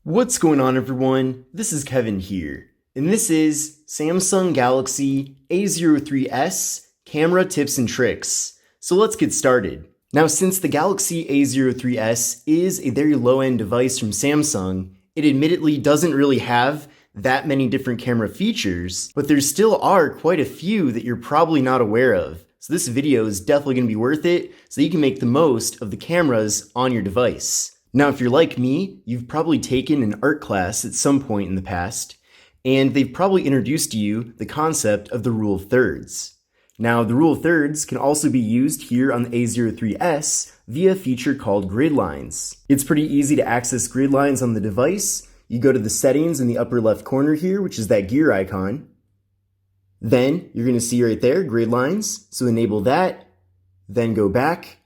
What's going on, everyone? This is Kevin here, and this is Samsung Galaxy A03s camera tips and tricks. So let's get started. Now, since the Galaxy A03s is a very low-end device from Samsung, it admittedly doesn't really have that many different camera features, but there still are quite a few that you're probably not aware of. So this video is definitely going to be worth it so you can make the most of the cameras on your device. Now, if you're like me, you've probably taken an art class at some point in the past, and they've probably introduced to you the concept of the rule of thirds. Now, the rule of thirds can also be used here on the A03s via a feature called grid lines. It's pretty easy to access grid lines on the device. You go to the settings in the upper left corner here, which is that gear icon. Then you're going to see right there, grid lines. So enable that, then go back.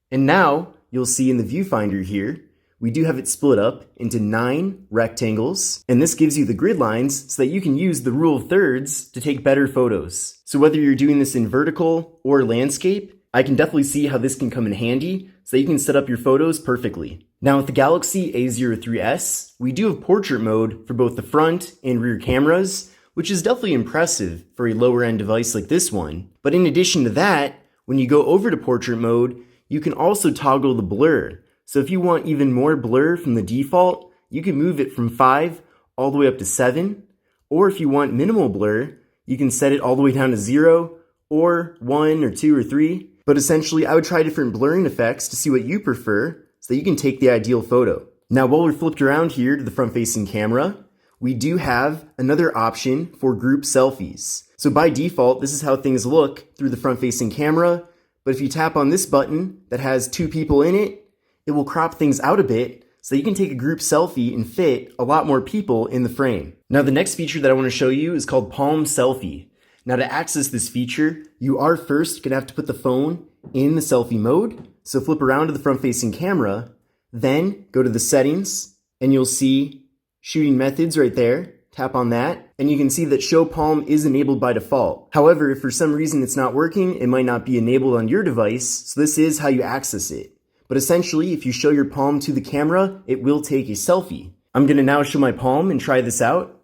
And now you'll see in the viewfinder here, we do have it split up into 9 rectangles, and this gives you the grid lines so that you can use the rule of thirds to take better photos. So whether you're doing this in vertical or landscape, I can definitely see how this can come in handy so that you can set up your photos perfectly. Now with the Galaxy A03s, we do have portrait mode for both the front and rear cameras, which is definitely impressive for a lower end device like this one. But in addition to that, when you go over to portrait mode, you can also toggle the blur. So if you want even more blur from the default, you can move it from 5 all the way up to 7. Or if you want minimal blur, you can set it all the way down to 0, or 1 or 2 or 3. But essentially, I would try different blurring effects to see what you prefer so that you can take the ideal photo. Now, while we're flipped around here to the front-facing camera, we do have another option for group selfies. So by default, this is how things look through the front-facing camera. But if you tap on this button that has 2 people in it, it will crop things out a bit so that you can take a group selfie and fit a lot more people in the frame. Now, the next feature that I want to show you is called Palm Selfie. Now, to access this feature, you are first going to have to put the phone in the selfie mode. So flip around to the front-facing camera, then go to the settings, and you'll see shooting methods right there. Tap on that, and you can see that Show Palm is enabled by default. However, if for some reason it's not working, it might not be enabled on your device, so this is how you access it. But essentially, if you show your palm to the camera, it will take a selfie. I'm going to now show my palm and try this out.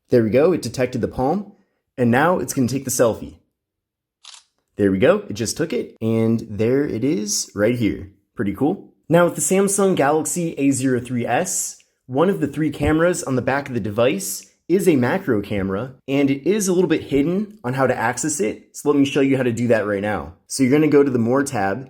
There we go, it detected the palm, and now it's going to take the selfie. There we go, it just took it, and there it is right here. Pretty cool. Now with the Samsung Galaxy A03s, one of the 3 cameras on the back of the device is a macro camera, and it is a little bit hidden on how to access it. So let me show you how to do that right now. So you're going to go to the More tab,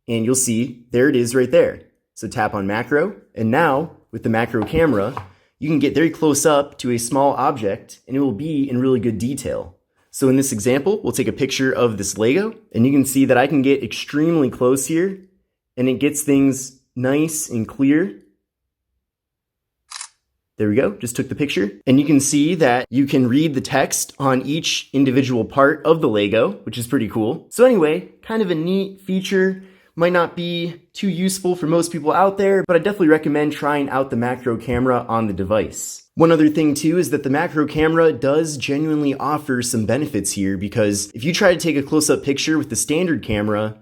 and you'll see there it is right there. So tap on macro, and now with the macro camera, you can get very close up to a small object, and it will be in really good detail. So in this example, we'll take a picture of this Lego, and you can see that I can get extremely close here, and it gets things nice and clear. There we go, just took the picture. And you can see that you can read the text on each individual part of the Lego, which is pretty cool. So anyway, kind of a neat feature. Might not be too useful for most people out there, but I definitely recommend trying out the macro camera on the device. One other thing too is that the macro camera does genuinely offer some benefits here, because if you try to take a close-up picture with the standard camera,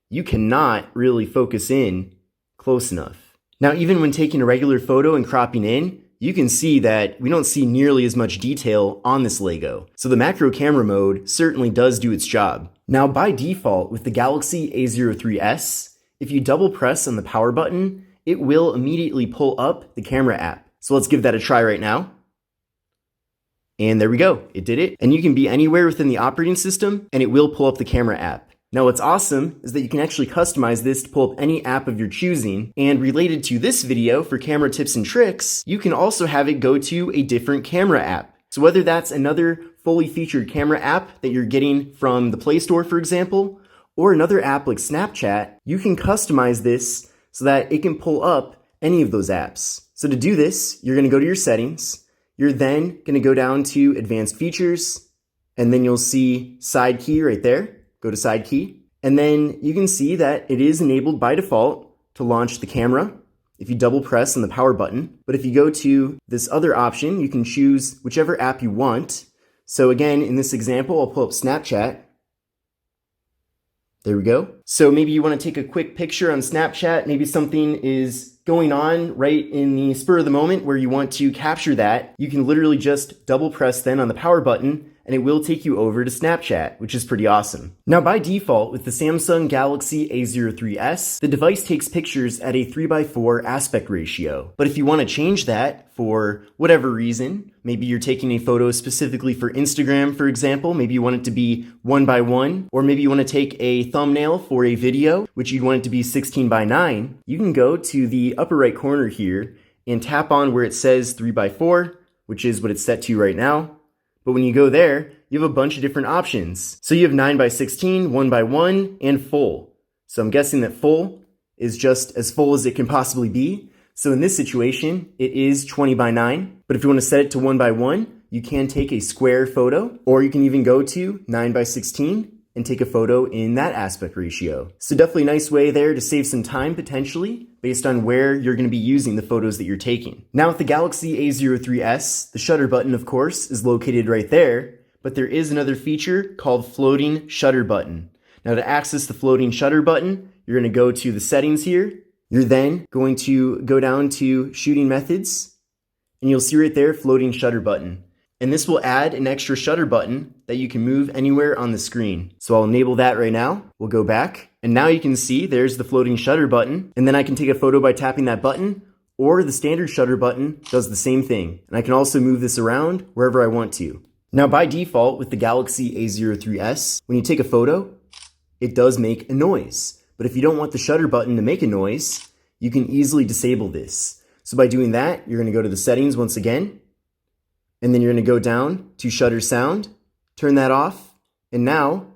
you cannot really focus in close enough. Now, even when taking a regular photo and cropping in, you can see that we don't see nearly as much detail on this Lego. So the macro camera mode certainly does do its job. Now by default with the Galaxy A03s, if you double press on the power button, it will immediately pull up the camera app. So let's give that a try right now. And there we go, it did it. And you can be anywhere within the operating system and it will pull up the camera app. Now what's awesome is that you can actually customize this to pull up any app of your choosing, and related to this video for camera tips and tricks, you can also have it go to a different camera app. So whether that's another fully featured camera app that you're getting from the Play Store, for example, or another app like Snapchat, you can customize this so that it can pull up any of those apps. So to do this, you're going to go to your settings, you're then going to go down to advanced features, and then you'll see side key right there. Go to side key, and then you can see that it is enabled by default to launch the camera if you double press on the power button. But if you go to this other option, you can choose whichever app you want. So again, in this example, I'll pull up Snapchat. There we go. So maybe you want to take a quick picture on Snapchat. Maybe something is going on right in the spur of the moment where you want to capture that. You can literally just double press then on the power button and it will take you over to Snapchat, which is pretty awesome. Now by default, with the Samsung Galaxy A03s, the device takes pictures at a 3:4 aspect ratio. But if you want to change that for whatever reason, maybe you're taking a photo specifically for Instagram, for example, maybe you want it to be 1:1, or maybe you want to take a thumbnail for a video, which you'd want it to be 16:9, you can go to the upper right corner here and tap on where it says 3:4, which is what it's set to right now. But when you go there, you have a bunch of different options. So you have 9:16, 1:1, and full. So I'm guessing that full is just as full as it can possibly be. So in this situation, it is 20:9. But if you want to set it to 1:1, you can take a square photo, or you can even go to 9:16 and take a photo in that aspect ratio. So definitely a nice way there to save some time potentially based on where you're going to be using the photos that you're taking. Now with the Galaxy A03s, the shutter button of course is located right there, but there is another feature called floating shutter button. Now to access the floating shutter button, you're going to go to the settings here. You're then going to go down to shooting methods and you'll see right there floating shutter button. And this will add an extra shutter button that you can move anywhere on the screen. So I'll enable that right now. We'll go back. And now you can see there's the floating shutter button. And then I can take a photo by tapping that button, or the standard shutter button does the same thing. And I can also move this around wherever I want to. Now by default with the Galaxy A03s, when you take a photo, it does make a noise. But if you don't want the shutter button to make a noise, you can easily disable this. So by doing that, you're going to go to the settings once again. And then you're going to go down to shutter sound, turn that off, and now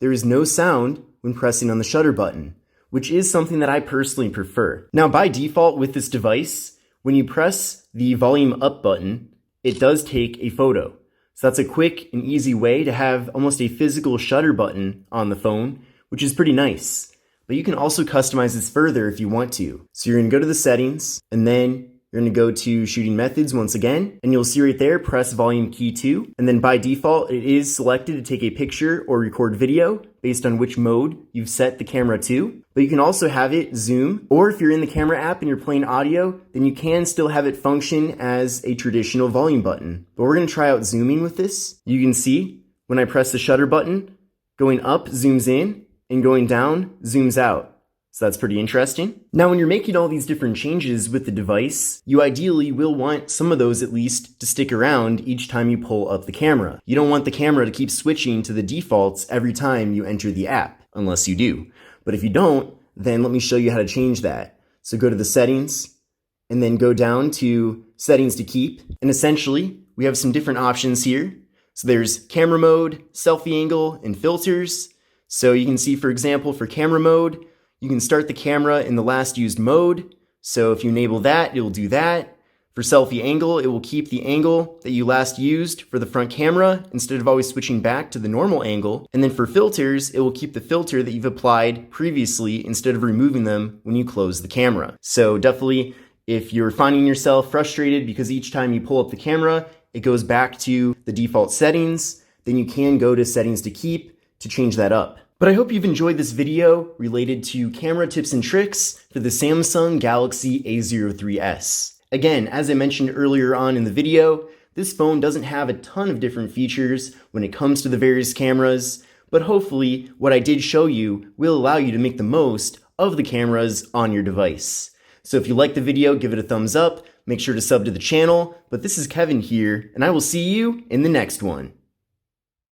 there is no sound when pressing on the shutter button, which is something that I personally prefer. Now by default with this device, when you press the volume up button, it does take a photo. So that's a quick and easy way to have almost a physical shutter button on the phone, which is pretty nice. But you can also customize this further if you want to. So you're going to go to the settings, and then you're going to go to shooting methods once again, and you'll see right there, press volume key 2. And then by default, it is selected to take a picture or record video based on which mode you've set the camera to. But you can also have it zoom, or if you're in the camera app and you're playing audio, then you can still have it function as a traditional volume button. But we're going to try out zooming with this. You can see when I press the shutter button, going up zooms in, and going down zooms out. So that's pretty interesting. Now, when you're making all these different changes with the device, you ideally will want some of those at least to stick around each time you pull up the camera. You don't want the camera to keep switching to the defaults every time you enter the app, unless you do. But if you don't, then let me show you how to change that. So go to the settings, and then go down to settings to keep. And essentially, we have some different options here. So there's camera mode, selfie angle, and filters. So you can see, for example, for camera mode, you can start the camera in the last used mode. So if you enable that, it will do that. For selfie angle, it will keep the angle that you last used for the front camera instead of always switching back to the normal angle. And then for filters, it will keep the filter that you've applied previously instead of removing them when you close the camera. So definitely, if you're finding yourself frustrated because each time you pull up the camera, it goes back to the default settings, then you can go to settings to keep to change that up. But I hope you've enjoyed this video related to camera tips and tricks for the Samsung Galaxy A03s. Again, as I mentioned earlier on in the video, this phone doesn't have a ton of different features when it comes to the various cameras, but hopefully what I did show you will allow you to make the most of the cameras on your device. So if you liked the video, give it a thumbs up, make sure to sub to the channel, but this is Kevin here, and I will see you in the next one.